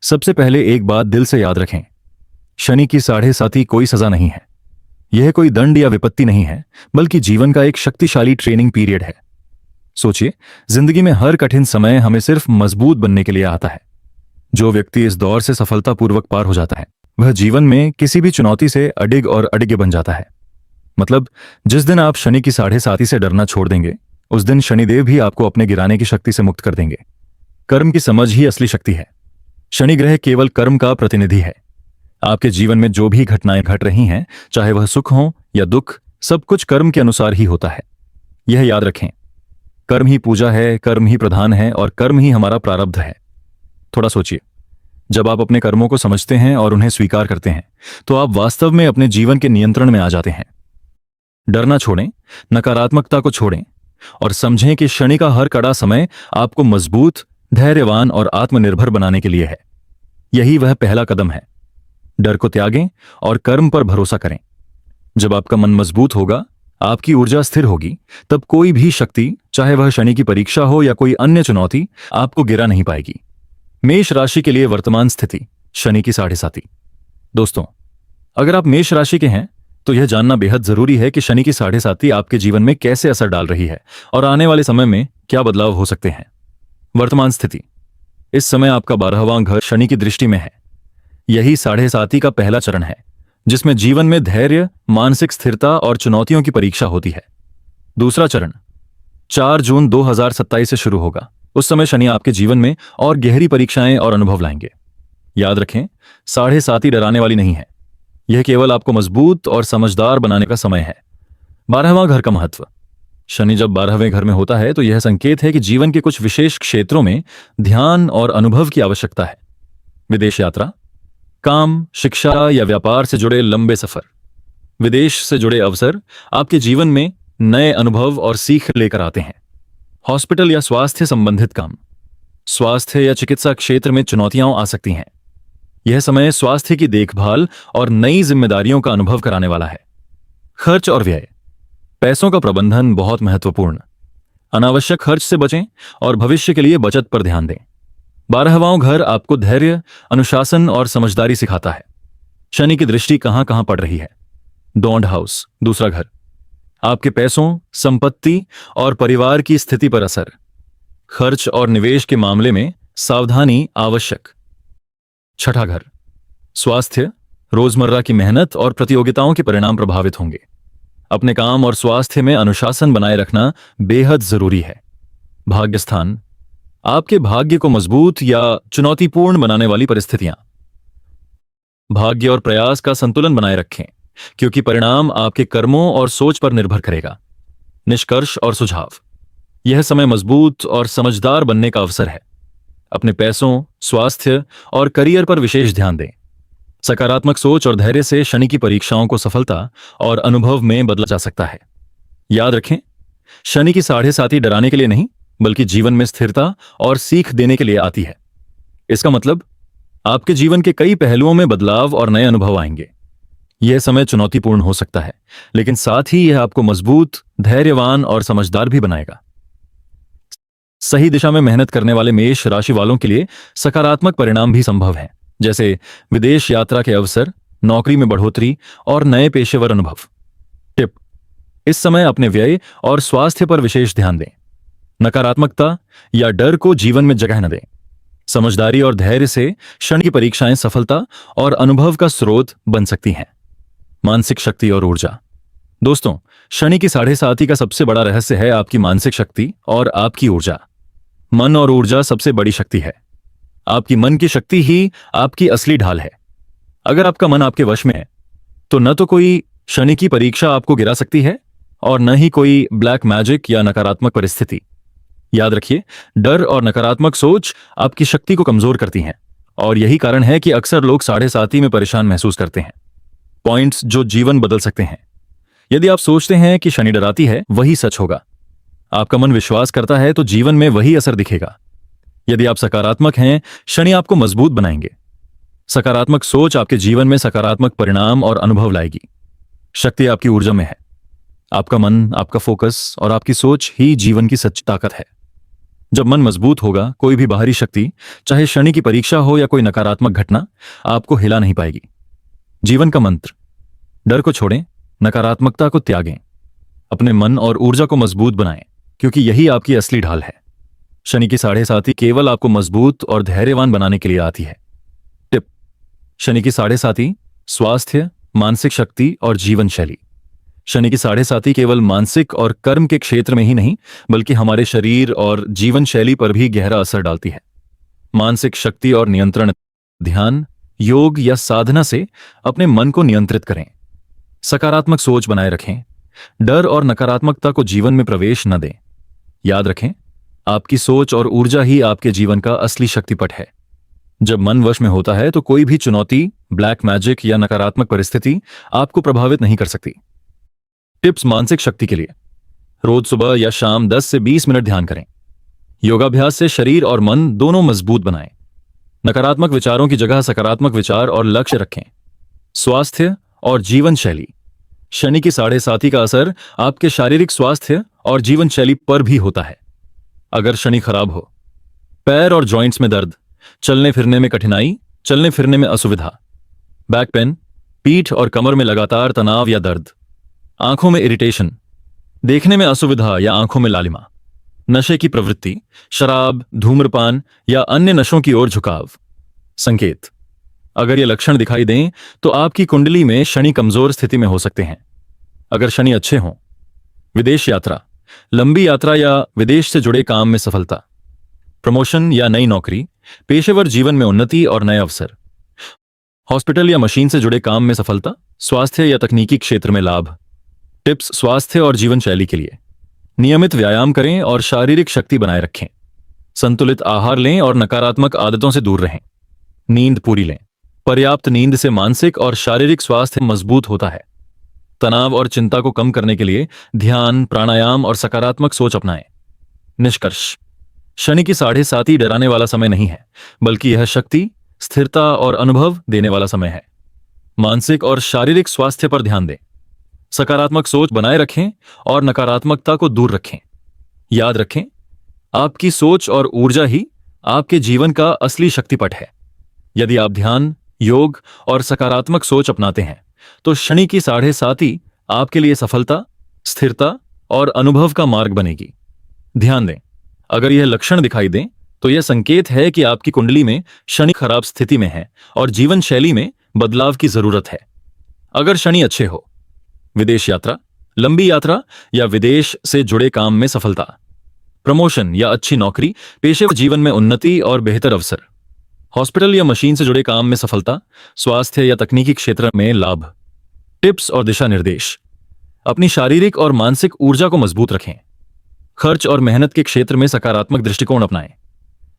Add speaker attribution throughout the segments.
Speaker 1: सबसे पहले एक बात दिल से याद रखें। शनि की साढ़े साती कोई सजा नहीं है। यह कोई दंड या विपत्ति नहीं है, बल्कि जीवन का एक शक्तिशाली ट्रेनिंग पीरियड है। सोचिए, जिंदगी में हर कठिन समय हमें सिर्फ मजबूत बनने के लिए आता है। जो व्यक्ति इस दौर से सफलतापूर्वक पार हो जाता है, वह जीवन में किसी भी चुनौती से अडिग और अडिग बन जाता है। मतलब, जिस दिन आप शनि की साढ़े साती से डरना छोड़ देंगे, उस दिन शनिदेव भी आपको अपने गिराने की शक्ति से मुक्त कर देंगे। कर्म की समझ ही असली शक्ति है। शनि ग्रह केवल कर्म का प्रतिनिधि है। आपके जीवन में जो भी घटनाएं घट रही हैं, चाहे वह सुख हो या दुख, सब कुछ कर्म के अनुसार ही होता है। यह याद रखें, कर्म ही पूजा है, कर्म ही प्रधान है और कर्म ही हमारा प्रारब्ध है। थोड़ा सोचिए, जब आप अपने कर्मों को समझते हैं और उन्हें स्वीकार करते हैं, तो आप वास्तव में अपने जीवन के नियंत्रण में आ जाते हैं। डरना छोड़ें, नकारात्मकता को छोड़ें और समझें कि शनि का हर कड़ा समय आपको मजबूत, धैर्यवान और आत्मनिर्भर बनाने के लिए है। यही वह पहला कदम है। डर को त्यागें और कर्म पर भरोसा करें। जब आपका मन मजबूत होगा, आपकी ऊर्जा स्थिर होगी, तब कोई भी शक्ति, चाहे वह शनि की परीक्षा हो या कोई अन्य चुनौती, आपको गिरा नहीं पाएगी। मेष राशि के लिए वर्तमान स्थिति, शनि की साढ़े साती। दोस्तों, अगर आप मेष राशि के हैं तो यह जानना बेहद जरूरी है कि शनि की साढ़े साती आपके जीवन में कैसे असर डाल रही है और आने वाले समय में क्या बदलाव हो सकते हैं। वर्तमान स्थिति, इस समय आपका 12वां घर शनि की दृष्टि में है। यही साढ़े साती का पहला चरण है, जिसमें जीवन में धैर्य, मानसिक स्थिरता और चुनौतियों की परीक्षा होती है। दूसरा चरण 4 जून 2027 से शुरू होगा। उस समय शनि आपके जीवन में और गहरी परीक्षाएं और अनुभव लाएंगे। याद रखें, साढ़े साती डराने वाली नहीं है। यह केवल आपको मजबूत और समझदार बनाने का समय है। 12वां घर का महत्व, शनि जब 12वें घर में होता है तो यह संकेत है कि जीवन के कुछ विशेष क्षेत्रों में ध्यान और अनुभव की आवश्यकता है। विदेश यात्रा, काम, शिक्षा या व्यापार से जुड़े लंबे सफर, विदेश से जुड़े अवसर आपके जीवन में नए अनुभव और सीख लेकर आते हैं। हॉस्पिटल या स्वास्थ्य संबंधित काम, स्वास्थ्य या चिकित्सा क्षेत्र में चुनौतियां आ सकती हैं। यह समय स्वास्थ्य की देखभाल और नई जिम्मेदारियों का अनुभव कराने वाला है। खर्च और व्यय, पैसों का प्रबंधन बहुत महत्वपूर्ण। अनावश्यक खर्च से बचें और भविष्य के लिए बचत पर ध्यान दें। 12वां घर आपको धैर्य, अनुशासन और समझदारी सिखाता है। शनि की दृष्टि कहां कहां पड़ रही है। डोंट हाउस, दूसरा घर, आपके पैसों, संपत्ति और परिवार की स्थिति पर असर। खर्च और निवेश के मामले में सावधानी आवश्यक। छठा घर, स्वास्थ्य, रोजमर्रा की मेहनत और प्रतियोगिताओं के परिणाम प्रभावित होंगे। अपने काम और स्वास्थ्य में अनुशासन बनाए रखना बेहद जरूरी है। भाग्य स्थान, आपके भाग्य को मजबूत या चुनौतीपूर्ण बनाने वाली परिस्थितियां। भाग्य और प्रयास का संतुलन बनाए रखें, क्योंकि परिणाम आपके कर्मों और सोच पर निर्भर करेगा। निष्कर्ष और सुझाव, यह समय मजबूत और समझदार बनने का अवसर है। अपने पैसों, स्वास्थ्य और करियर पर विशेष ध्यान दें। सकारात्मक सोच और धैर्य से शनि की परीक्षाओं को सफलता और अनुभव में बदला जा सकता है। याद रखें, शनि की साढ़े साती डराने के लिए नहीं, बल्कि जीवन में स्थिरता और सीख देने के लिए आती है। इसका मतलब, आपके जीवन के कई पहलुओं में बदलाव और नए अनुभव आएंगे। यह समय चुनौतीपूर्ण हो सकता है, लेकिन साथ ही यह आपको मजबूत, धैर्यवान और समझदार भी बनाएगा। सही दिशा में मेहनत करने वाले मेष राशि वालों के लिए सकारात्मक परिणाम भी संभव हैं, जैसे विदेश यात्रा के अवसर, नौकरी में बढ़ोतरी और नए पेशेवर अनुभव। टिप, इस समय अपने व्यय और स्वास्थ्य पर विशेष ध्यान दें। नकारात्मकता या डर को जीवन में जगह न दें। समझदारी और धैर्य से शनि की परीक्षाएं सफलता और अनुभव का स्रोत बन सकती हैं। मानसिक शक्ति और ऊर्जा, दोस्तों, शनि की साढ़े साती का सबसे बड़ा रहस्य है आपकी मानसिक शक्ति और आपकी ऊर्जा। मन और ऊर्जा सबसे बड़ी शक्ति है। आपकी मन की शक्ति ही आपकी असली ढाल है। अगर आपका मन आपके वश में है, तो न तो कोई शनि की परीक्षा आपको गिरा सकती है और न ही कोई ब्लैक मैजिक या नकारात्मक परिस्थिति। याद रखिए, डर और नकारात्मक सोच आपकी शक्ति को कमजोर करती हैं और यही कारण है कि अक्सर लोग साढ़े साती में परेशान महसूस करते हैं। पॉइंट्स जो जीवन बदल सकते हैं। यदि आप सोचते हैं कि शनि डराती है, वही सच होगा। आपका मन विश्वास करता है तो जीवन में वही असर दिखेगा। यदि आप सकारात्मक हैं, शनि आपको मजबूत बनाएंगे। सकारात्मक सोच आपके जीवन में सकारात्मक परिणाम और अनुभव लाएगी। शक्ति आपकी ऊर्जा में है। आपका मन, आपका फोकस और आपकी सोच ही जीवन की सच्ची ताकत है। जब मन मजबूत होगा, कोई भी बाहरी शक्ति, चाहे शनि की परीक्षा हो या कोई नकारात्मक घटना, आपको हिला नहीं पाएगी। जीवन का मंत्र: डर को छोड़ें, नकारात्मकता को त्यागें, अपने मन और ऊर्जा को मजबूत बनाएं, क्योंकि यही आपकी असली ढाल है। शनि की 7.5 केवल आपको मजबूत और धैर्यवान बनाने के लिए आती है। टिप: शनि की 7.5 स्वास्थ्य, मानसिक शक्ति और जीवन शैली। शनि की 7.5 केवल मानसिक और कर्म के क्षेत्र में ही नहीं, बल्कि हमारे शरीर और जीवन शैली पर भी गहरा असर डालती है। मानसिक शक्ति और नियंत्रण: ध्यान, योग या साधना से अपने मन को नियंत्रित करें। सकारात्मक सोच बनाए रखें, डर और नकारात्मकता को जीवन में प्रवेश न दें। याद रखें, आपकी सोच और ऊर्जा ही आपके जीवन का असली शक्तिपट है। जब मन वश में होता है तो कोई भी चुनौती, ब्लैक मैजिक या नकारात्मक परिस्थिति आपको प्रभावित नहीं कर सकती। टिप्स मानसिक शक्ति के लिए: रोज सुबह या शाम 10 से 20 मिनट ध्यान करें। योगाभ्यास से शरीर और मन दोनों मजबूत बनाएं। नकारात्मक विचारों की जगह सकारात्मक विचार और लक्ष्य रखें। स्वास्थ्य और जीवन शैली: शनि की 7.5 का असर आपके शारीरिक स्वास्थ्य और जीवन शैली पर भी होता है। अगर शनि खराब हो, पैर और जॉइंट्स में दर्द, चलने फिरने में कठिनाई, चलने फिरने में असुविधा, बैक पेन, पीठ और कमर में लगातार तनाव या दर्द, आंखों में इरिटेशन, देखने में असुविधा या आंखों में लालिमा, नशे की प्रवृत्ति, शराब, धूम्रपान या अन्य नशों की ओर झुकाव। संकेत: अगर ये लक्षण दिखाई दें तो आपकी कुंडली में शनि कमजोर स्थिति में हो सकते हैं। अगर शनि अच्छे हों: विदेश यात्रा, लंबी यात्रा या विदेश से जुड़े काम में सफलता, प्रमोशन या नई नौकरी, पेशेवर जीवन में उन्नति और नए अवसर, हॉस्पिटल या मशीन से जुड़े काम में सफलता, स्वास्थ्य या तकनीकी क्षेत्र में लाभ। टिप्स स्वास्थ्य और जीवन शैली के लिए: नियमित व्यायाम करें और शारीरिक शक्ति बनाए रखें। संतुलित आहार लें और नकारात्मक आदतों से दूर रहें। नींद पूरी लें। पर्याप्त नींद से मानसिक और शारीरिक स्वास्थ्य मजबूत होता है। तनाव और चिंता को कम करने के लिए ध्यान, प्राणायाम और सकारात्मक सोच अपनाएं। निष्कर्ष: शनि की 7.5 डराने वाला समय नहीं है, बल्कि यह शक्ति, स्थिरता और अनुभव देने वाला समय है। मानसिक और शारीरिक स्वास्थ्य पर ध्यान दें, सकारात्मक सोच बनाए रखें और नकारात्मकता को दूर रखें। याद रखें, आपकी सोच और ऊर्जा ही आपके जीवन का असली शक्तिपट है। यदि आप ध्यान, योग और सकारात्मक सोच अपनाते हैं तो शनि की 7.5 आपके लिए सफलता, स्थिरता और अनुभव का मार्ग बनेगी। ध्यान दें, अगर यह लक्षण दिखाई दें तो यह संकेत है कि आपकी कुंडली में शनि खराब स्थिति में है और जीवन शैली में बदलाव की जरूरत है। अगर शनि अच्छे हो: विदेश यात्रा, लंबी यात्रा या विदेश से जुड़े काम में सफलता, प्रमोशन या अच्छी नौकरी, पेशेवर जीवन में उन्नति और बेहतर अवसर, हॉस्पिटल या मशीन से जुड़े काम में सफलता, स्वास्थ्य या तकनीकी क्षेत्र में लाभ। टिप्स और दिशा निर्देश: अपनी शारीरिक और मानसिक ऊर्जा को मजबूत रखें। खर्च और मेहनत के क्षेत्र में सकारात्मक दृष्टिकोण अपनाएं।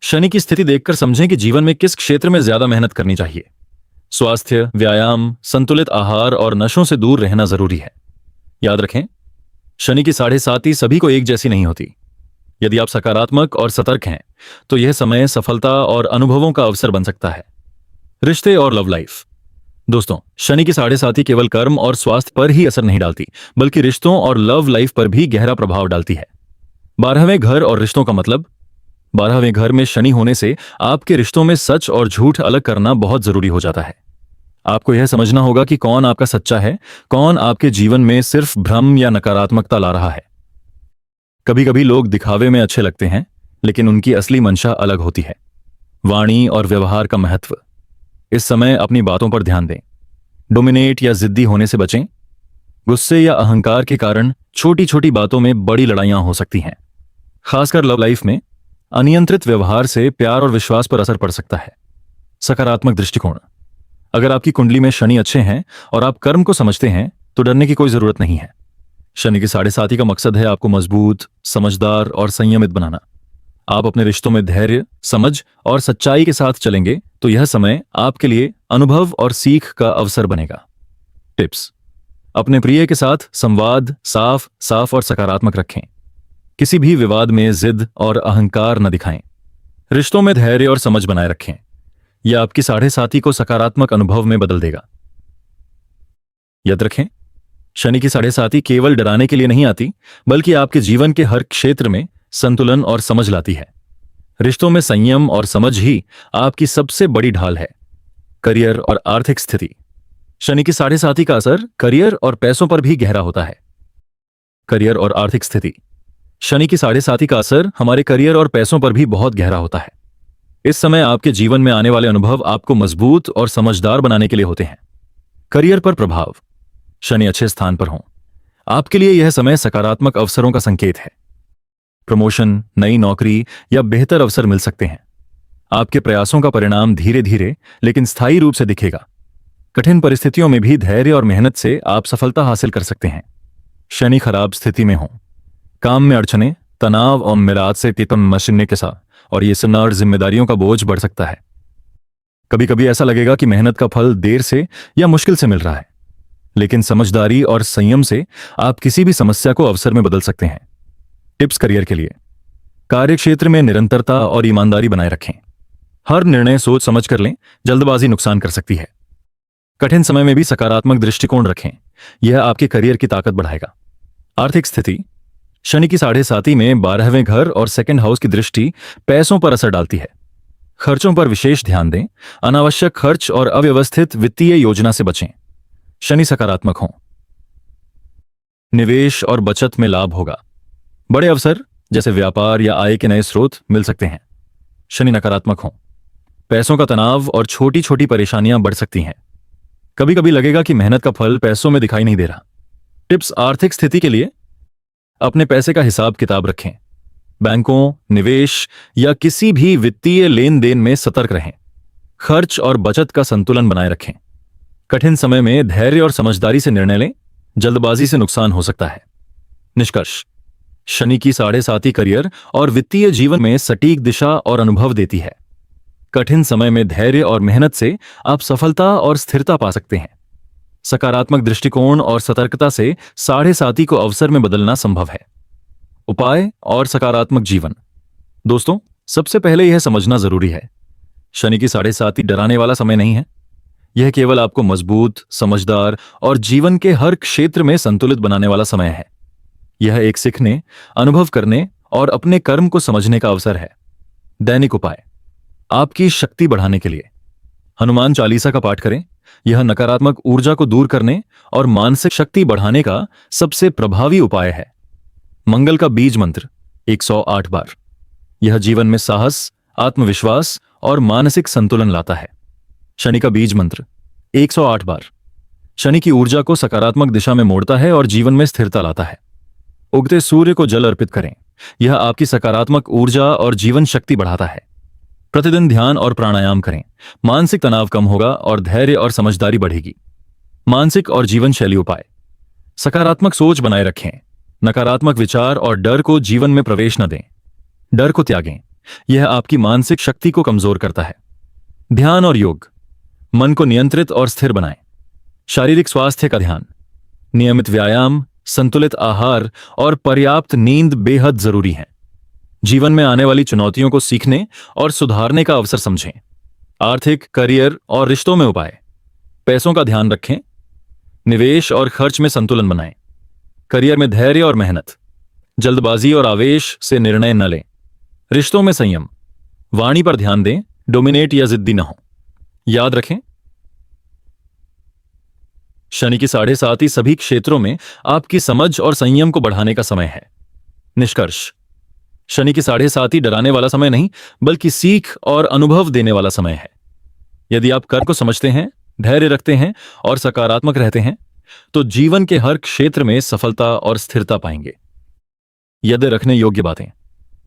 Speaker 1: शनि की स्थिति देखकर समझें कि जीवन में किस क्षेत्र में ज्यादा मेहनत करनी चाहिए। स्वास्थ्य, व्यायाम, संतुलित आहार और नशों से दूर रहना जरूरी है। याद रखें, शनि की 7.5 सभी को एक जैसी नहीं होती। यदि आप सकारात्मक और सतर्क हैं तो यह समय सफलता और अनुभवों का अवसर बन सकता है। रिश्ते और लव लाइफ: दोस्तों, शनि की 7.5 केवल कर्म और स्वास्थ्य पर ही असर नहीं डालती, बल्कि रिश्तों और लव लाइफ पर भी गहरा प्रभाव डालती है। 12वें घर और रिश्तों का मतलब: 12वें घर में शनि होने से आपके रिश्तों में सच और झूठ अलग करना बहुत जरूरी हो जाता है। आपको यह समझना होगा कि कौन आपका सच्चा है, कौन आपके जीवन में सिर्फ भ्रम या नकारात्मकता ला रहा है। कभी कभी लोग दिखावे में अच्छे लगते हैं, लेकिन उनकी असली मंशा अलग होती है। वाणी और व्यवहार का महत्व: इस समय अपनी बातों पर ध्यान दें। डोमिनेट या जिद्दी होने से बचें। गुस्से या अहंकार के कारण छोटी छोटी बातों में बड़ी लड़ाइयां हो सकती हैं। खासकर लव लाइफ में अनियंत्रित व्यवहार से प्यार और विश्वास पर असर पड़ सकता है। सकारात्मक दृष्टिकोण: अगर आपकी कुंडली में शनि अच्छे हैं और आप कर्म को समझते हैं तो डरने की कोई जरूरत नहीं है। शनि की 7.5 का मकसद है आपको मजबूत, समझदार और संयमित बनाना। आप अपने रिश्तों में धैर्य, समझ और सच्चाई के साथ चलेंगे तो यह समय आपके लिए अनुभव और सीख का अवसर बनेगा। टिप्स: अपने प्रिय के साथ संवाद साफ और सकारात्मक रखें। किसी भी विवाद में जिद और अहंकार न दिखाएं। रिश्तों में धैर्य और समझ बनाए रखें। यह आपकी 7.5 को सकारात्मक अनुभव में बदल देगा। याद रखें, शनि की 7.5 केवल डराने के लिए नहीं आती, बल्कि आपके जीवन के हर क्षेत्र में संतुलन और समझ लाती है। रिश्तों में संयम और समझ ही आपकी सबसे बड़ी ढाल है। करियर और आर्थिक स्थिति। शनि की 7.5 का असर करियर और पैसों पर भी गहरा होता है। करियर और आर्थिक स्थिति। शनि की 7.5 का असर हमारे करियर और पैसों पर भी बहुत गहरा होता है। इस समय आपके जीवन में आने वाले अनुभव आपको मजबूत और समझदार बनाने के लिए होते हैं। करियर पर प्रभाव। शनि अच्छे स्थान पर हों, आपके लिए यह समय सकारात्मक अवसरों का संकेत है। प्रमोशन, नई नौकरी या बेहतर अवसर मिल सकते हैं। आपके प्रयासों का परिणाम धीरे धीरे लेकिन स्थायी रूप से दिखेगा। कठिन परिस्थितियों में भी धैर्य और मेहनत से आप सफलता हासिल कर सकते हैं। शनि खराब स्थिति में हो, काम में अड़चने, तनाव और मिराद से तितम मशीने के साथ और ये सुनार जिम्मेदारियों का बोझ बढ़ सकता है। कभी कभी ऐसा लगेगा कि मेहनत का फल देर से या मुश्किल से मिल रहा है, लेकिन समझदारी और संयम से आप किसी भी समस्या को अवसर में बदल सकते हैं। टिप्स करियर के लिए। कार्यक्षेत्र में निरंतरता और ईमानदारी बनाए रखें। हर निर्णय सोच समझ कर लें, जल्दबाजी नुकसान कर सकती है। कठिन समय में भी सकारात्मक दृष्टिकोण रखें, यह आपके करियर की ताकत बढ़ाएगा। आर्थिक स्थिति। शनि की 7.5 में 12वें घर और सेकंड हाउस की दृष्टि पैसों पर असर डालती है। खर्चों पर विशेष ध्यान दें, अनावश्यक खर्च और अव्यवस्थित वित्तीय योजना से बचें। शनि सकारात्मक हों, निवेश और बचत में लाभ होगा। बड़े अवसर जैसे व्यापार या आय के नए स्रोत मिल सकते हैं। शनि नकारात्मक हों, पैसों का तनाव और छोटी छोटी परेशानियां बढ़ सकती हैं। कभी कभी लगेगा कि मेहनत का फल पैसों में दिखाई नहीं दे रहा। टिप्स आर्थिक स्थिति के लिए। अपने पैसे का हिसाब किताब रखें। बैंकों, निवेश या किसी भी वित्तीय लेन देन में सतर्क रहें। खर्च और बचत का संतुलन बनाए रखें। कठिन समय में धैर्य और समझदारी से निर्णय लें, जल्दबाजी से नुकसान हो सकता है। निष्कर्ष। शनि की 7.5 करियर और वित्तीय जीवन में सटीक दिशा और अनुभव देती है। कठिन समय में धैर्य और मेहनत से आप सफलता और स्थिरता पा सकते हैं। सकारात्मक दृष्टिकोण और सतर्कता से 7.5 को अवसर में बदलना संभव है। उपाय और सकारात्मक जीवन। दोस्तों, सबसे पहले यह समझना जरूरी है, शनि की 7.5 डराने वाला समय नहीं है। यह केवल आपको मजबूत, समझदार और जीवन के हर क्षेत्र में संतुलित बनाने वाला समय है। यह एक सीखने, अनुभव करने और अपने कर्म को समझने का अवसर है। दैनिक उपाय। आपकी शक्ति बढ़ाने के लिए हनुमान चालीसा का पाठ करें। यह नकारात्मक ऊर्जा को दूर करने और मानसिक शक्ति बढ़ाने का सबसे प्रभावी उपाय है। मंगल का बीज मंत्र 108 बार। यह जीवन में साहस, आत्मविश्वास और मानसिक संतुलन लाता है। शनि का बीज मंत्र 108 बार शनि की ऊर्जा को सकारात्मक दिशा में मोड़ता है और जीवन में स्थिरता लाता है। उगते सूर्य को जल अर्पित करें। यह आपकी सकारात्मक ऊर्जा और जीवन शक्ति बढ़ाता है। प्रतिदिन ध्यान और प्राणायाम करें। मानसिक तनाव कम होगा और धैर्य और समझदारी बढ़ेगी। मानसिक और जीवन शैली उपाय। सकारात्मक सोच बनाए रखें। नकारात्मक विचार और डर को जीवन में प्रवेश न दें। डर को त्यागें, यह आपकी मानसिक शक्ति को कमजोर करता है। ध्यान और योग। मन को नियंत्रित और स्थिर बनाएं। शारीरिक स्वास्थ्य का ध्यान। नियमित व्यायाम, संतुलित आहार और पर्याप्त नींद बेहद जरूरी है। जीवन में आने वाली चुनौतियों को सीखने और सुधारने का अवसर समझें। आर्थिक, करियर और रिश्तों में उपाय। पैसों का ध्यान रखें। निवेश और खर्च में संतुलन बनाएं। करियर में धैर्य और मेहनत। जल्दबाजी और आवेश से निर्णय न लें। रिश्तों में संयम। वाणी पर ध्यान दें, डोमिनेट या जिद्दी न हो। याद रखें, शनि की 7.5 सभी क्षेत्रों में आपकी समझ और संयम को बढ़ाने का समय है। निष्कर्ष। शनि की 7.5 डराने वाला समय नहीं, बल्कि सीख और अनुभव देने वाला समय है। यदि आप कर्म को समझते हैं, धैर्य रखते हैं और सकारात्मक रहते हैं, तो जीवन के हर क्षेत्र में सफलता और स्थिरता पाएंगे। यदि रखने योग्य बातें।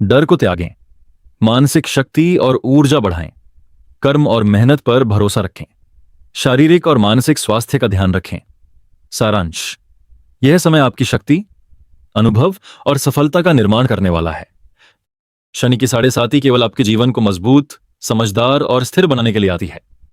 Speaker 1: डर को त्यागें। मानसिक शक्ति और ऊर्जा बढ़ाएं। कर्म और मेहनत पर भरोसा रखें। शारीरिक और मानसिक स्वास्थ्य का ध्यान रखें। सारांश। यह समय आपकी शक्ति, अनुभव और सफलता का निर्माण करने वाला है। शनि की 7.5 केवल आपके जीवन को मजबूत, समझदार और स्थिर बनाने के लिए आती है।